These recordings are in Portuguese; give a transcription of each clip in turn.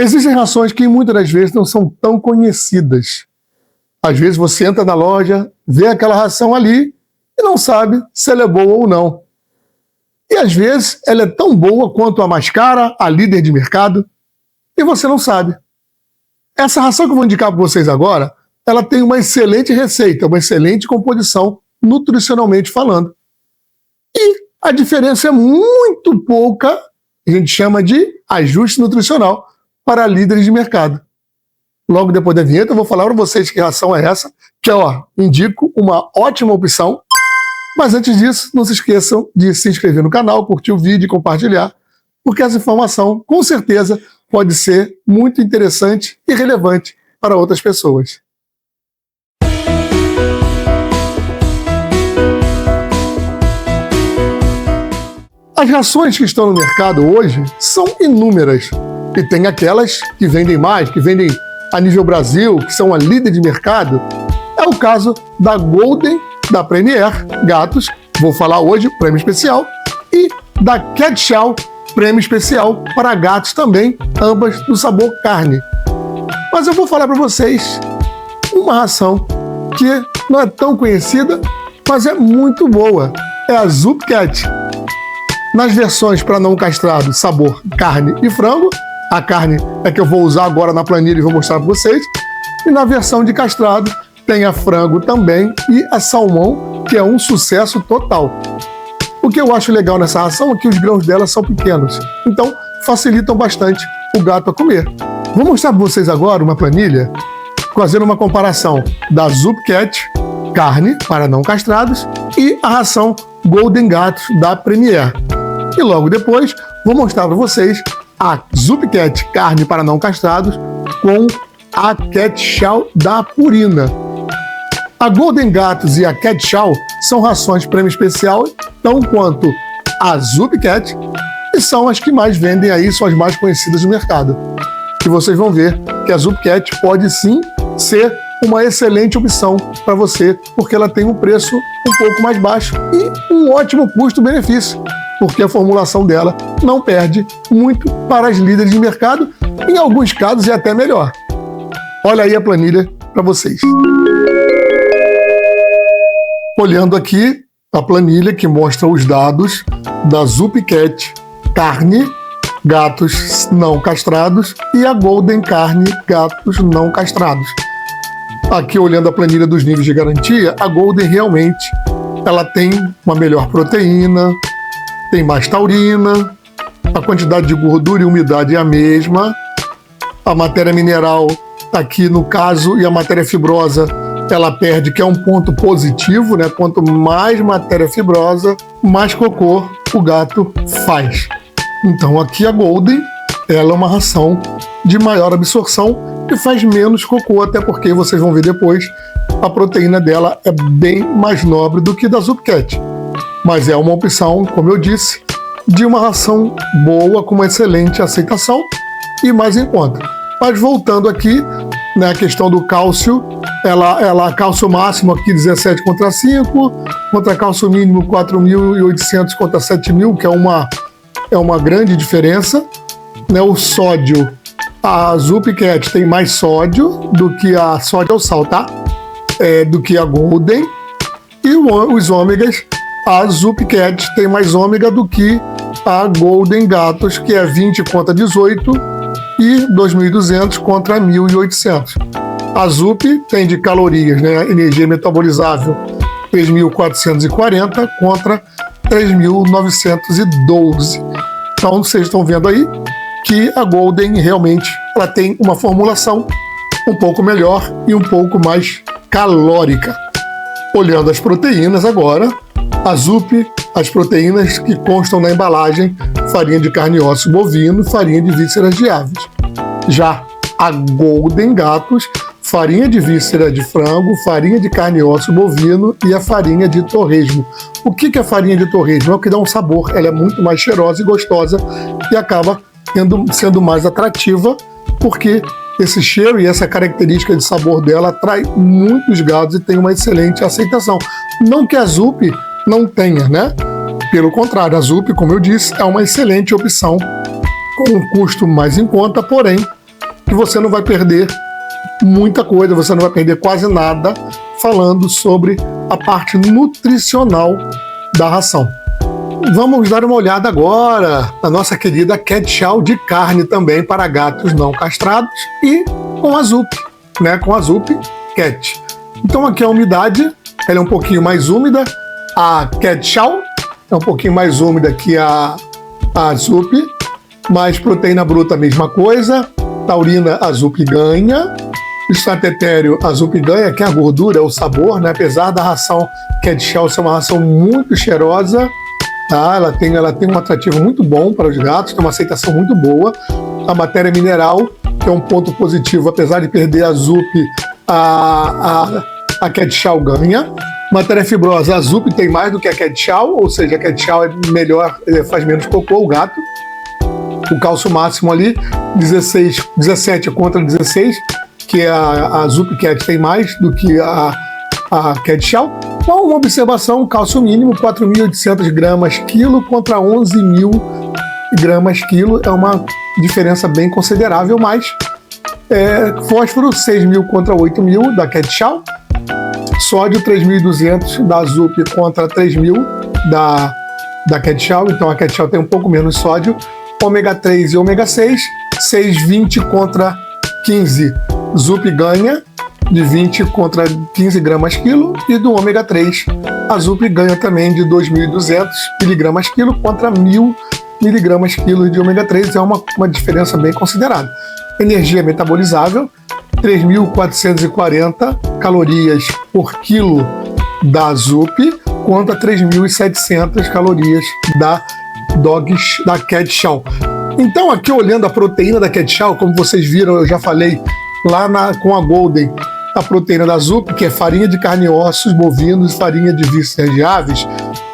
Existem rações que muitas das vezes não são tão conhecidas. Às vezes você entra na loja, vê aquela ração ali e não sabe se ela é boa ou não. E às vezes ela é tão boa quanto a mais cara, a líder de mercado, e você não sabe. Essa ração que eu vou indicar para vocês agora, ela tem uma excelente receita, uma excelente composição, nutricionalmente falando. E a diferença é muito pouca, a gente chama de ajuste nutricional para líderes de mercado. Logo depois da vinheta eu vou falar para vocês que ração é essa, que indico uma ótima opção. Mas antes disso, não se esqueçam de se inscrever no canal, curtir o vídeo e compartilhar, porque essa informação, com certeza, pode ser muito interessante e relevante para outras pessoas. As rações que estão no mercado hoje são inúmeras. E tem aquelas que vendem mais, que vendem a nível Brasil, que são a líder de mercado. É o caso da Golden, da Premier Gatos, vou falar hoje, prêmio especial, e da Cat Chow, prêmio especial para gatos também, ambas do sabor carne. Mas eu vou falar para vocês uma ração que não é tão conhecida, mas é muito boa. É a Zup Cat. Nas versões para não castrado, sabor carne e frango, a carne é que eu vou usar agora na planilha e vou mostrar para vocês, e na versão de castrado tem a frango também e a salmão, que é um sucesso total. O que eu acho legal nessa ração é que os grãos dela são pequenos, então facilitam bastante o gato a comer. Vou mostrar para vocês agora uma planilha, fazendo uma comparação da Zup Cat, carne para não castrados, e a ração Golden Gatos da Premier. E logo depois vou mostrar para vocês a Zup Cat, carne para não castrados, com a Cat Chow da Purina. A Golden Gatos e a Cat Chow são rações prêmio especial, tão quanto a Zup Cat, e são as que mais vendem aí, são as mais conhecidas do mercado. E vocês vão ver que a Zup Cat pode sim ser uma excelente opção para você, porque ela tem um preço um pouco mais baixo e um ótimo custo-benefício, porque a formulação dela não perde muito para as líderes de mercado, em alguns casos é até melhor. Olha aí a planilha para vocês. Olhando aqui a planilha que mostra os dados da Zup Cat carne, gatos não castrados, e a Golden carne, gatos não castrados. Aqui olhando a planilha dos níveis de garantia, a Golden realmente ela tem uma melhor proteína, tem mais taurina, a quantidade de gordura e umidade é a mesma, a matéria mineral aqui no caso e a matéria fibrosa ela perde, que é um ponto positivo, né? Quanto mais matéria fibrosa, mais cocô o gato faz. Então aqui a Golden, ela é uma ração de maior absorção e faz menos cocô, até porque vocês vão ver depois, a proteína dela é bem mais nobre do que da Zup Cat. Mas é uma opção, como eu disse, de uma ração boa, com uma excelente aceitação e mais em conta. Mas voltando aqui, né, a questão do cálcio, ela cálcio máximo aqui 17 contra 5, contra cálcio mínimo 4.800 contra 7.000, que é uma grande diferença. Né, o sódio, a Zup Cat tem mais sódio do que a sódio é o sal, tá? Do que a Golden. E os ômegas, a Zup Cat tem mais ômega do que a Golden Gatos, que é 20 contra 18 e 2.200 contra 1.800. A Zup tem de calorias, né, energia metabolizável 3.440 contra 3.912. Então vocês estão vendo aí que a Golden realmente ela tem uma formulação um pouco melhor e um pouco mais calórica. Olhando as proteínas agora, a Zup, as proteínas que constam na embalagem, farinha de carne e osso bovino, farinha de vísceras de aves. Já a Golden Gatos, farinha de víscera de frango, farinha de carne e osso bovino e a farinha de torresmo. O que é a farinha de torresmo? É o que dá um sabor, ela é muito mais cheirosa e gostosa e acaba sendo mais atrativa, porque esse cheiro e essa característica de sabor dela atrai muitos gatos e tem uma excelente aceitação. Não que a Zup não tenha, né? Pelo contrário, a Zup, como eu disse, é uma excelente opção com um custo mais em conta, porém que você não vai perder muita coisa, você não vai perder quase nada falando sobre a parte nutricional da ração. Vamos dar uma olhada agora na nossa querida Cat Chow de carne também para gatos não castrados e com a ZUP, né? Com a ZUP Cat. Então aqui a umidade, ela é um pouquinho mais úmida, a Cat Chow é um pouquinho mais úmida que a ZUP, mas proteína bruta a mesma coisa, taurina a ZUP ganha, extrato etéreo a ZUP ganha, que é a gordura, é o sabor, né? Apesar da ração Cat Chow ser uma ração muito cheirosa, tá? Ela tem um atrativo muito bom para os gatos, tem uma aceitação muito boa. A matéria mineral, que é um ponto positivo, apesar de perder a ZUP, a Cat Chow ganha. Matéria fibrosa, a ZUP tem mais do que a Cat Chow, ou seja, a Cat Chow é melhor, faz menos cocô, o gato. O cálcio máximo ali, 17 contra 16, que a ZUP Cat tem mais do que a Cat Chow. Então, uma observação, cálcio mínimo 4.800 gramas quilo contra 11.000 gramas quilo, é uma diferença bem considerável, mas fósforo 6.000 contra 8.000 da Cat Chow, sódio 3.200 da ZUP contra 3.000 da Cat Chow, então a Cat Chow tem um pouco menos sódio, ômega 3 e ômega 6, 6,20 contra 15, ZUP ganha, de 20 contra 15 gramas quilo, e do ômega 3, a ZUP ganha também de 2.200 miligramas quilo contra 1.000 miligramas quilo de ômega 3, é uma diferença bem considerável. Energia metabolizável, 3.440 calorias por quilo da ZUP contra 3.700 calorias da Cat Chow. Então aqui olhando a proteína da Cat Chow, como vocês viram, eu já falei lá com a Golden, a proteína da ZUP, que é farinha de carne e ossos bovinos, farinha de vísceras de aves.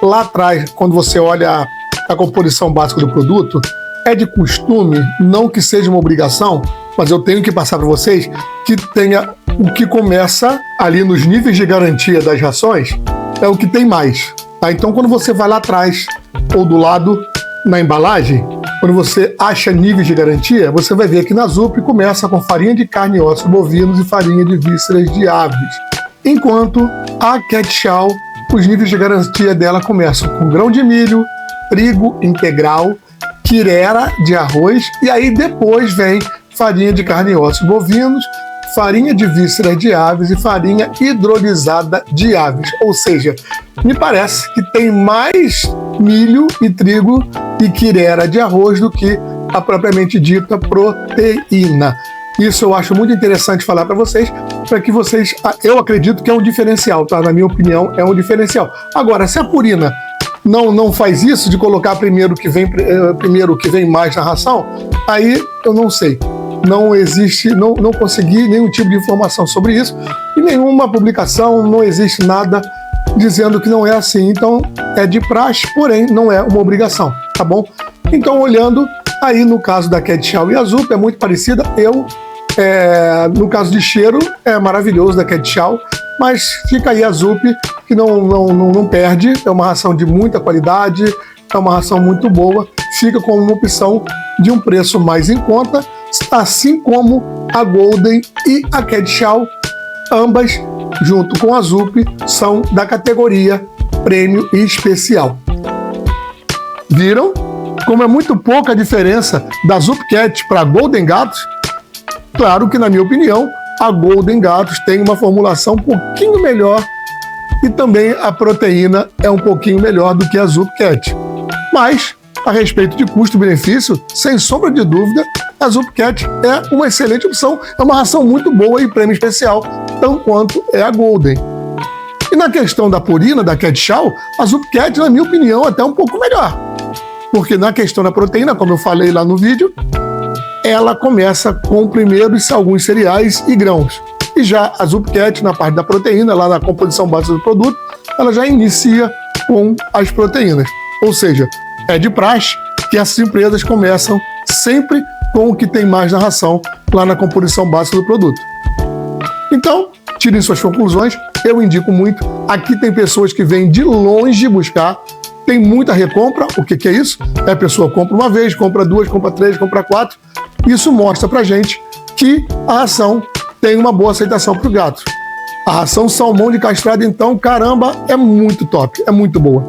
Lá atrás, quando você olha a composição básica do produto, é de costume, não que seja uma obrigação, mas eu tenho que passar para vocês que tenha o que começa ali nos níveis de garantia das rações, é o que tem mais. Tá? Então, quando você vai lá atrás ou do lado na embalagem, quando você acha níveis de garantia, você vai ver que na ZUP começa com farinha de carne e ossos bovinos e farinha de vísceras de aves. Enquanto a Cat Chow, os níveis de garantia dela começam com grão de milho, trigo integral, quirera de arroz, e aí depois vem farinha de carne e ossos bovinos, farinha de vísceras de aves e farinha hidrolisada de aves. Ou seja, me parece que tem mais milho e trigo e quirera de arroz do que a propriamente dita proteína. Isso eu acho muito interessante falar para vocês, para que vocês... Eu acredito que é um diferencial, tá? Na minha opinião, é um diferencial. Agora, se a Purina não faz isso, de colocar primeiro o que vem mais na ração, aí eu não sei. Não existe, não consegui nenhum tipo de informação sobre isso, e nenhuma publicação, não existe nada dizendo que não é assim. Então, é de praxe, porém, não é uma obrigação, tá bom? Então, olhando aí no caso da Cat Chow e a ZUP, é muito parecida. No caso de cheiro, é maravilhoso da Cat Chow, mas fica aí a ZUP, que não perde, é uma ração de muita qualidade, é uma ração muito boa, fica como uma opção de um preço mais em conta, assim como a Golden e a Cat Chow, ambas, junto com a ZUP, são da categoria prêmio e especial. Viram? Como é muito pouca a diferença da ZUP Cat para a Golden Gatos? Claro que, na minha opinião, a Golden Gatos tem uma formulação um pouquinho melhor e também a proteína é um pouquinho melhor do que a ZUP Cat. Mas, a respeito de custo-benefício, sem sombra de dúvida, a ZUP Cat é uma excelente opção, é uma ração muito boa e prêmio especial, tão quanto é a Golden. E na questão da Purina, da Cat Chow, a ZUP Cat, na minha opinião, é até um pouco melhor. Porque na questão da proteína, como eu falei lá no vídeo, ela começa com primeiros alguns cereais e grãos. E já a ZUP Cat, na parte da proteína, lá na composição básica do produto, ela já inicia com as proteínas. Ou seja, é de praxe que essas empresas começam sempre com o que tem mais na ração, lá na composição básica do produto. Então, tirem suas conclusões, eu indico muito. Aqui tem pessoas que vêm de longe buscar, tem muita recompra. O que é isso? A pessoa compra uma vez, compra duas, compra três, compra quatro. Isso mostra pra gente que a ração tem uma boa aceitação para o gato. A ração salmão de castrado, então, caramba, é muito top, é muito boa.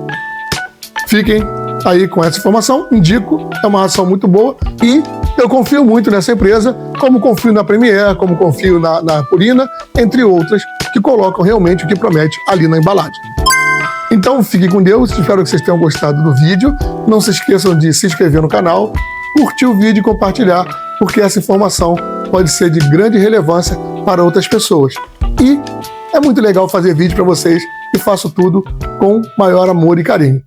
Fiquem aí com essa informação, indico, é uma ração muito boa e eu confio muito nessa empresa, como confio na Premier, como confio na Purina, entre outras, que colocam realmente o que promete ali na embalagem. Então, fiquem com Deus, espero que vocês tenham gostado do vídeo. Não se esqueçam de se inscrever no canal, curtir o vídeo e compartilhar, porque essa informação pode ser de grande relevância para outras pessoas. E é muito legal fazer vídeo para vocês e faço tudo com maior amor e carinho.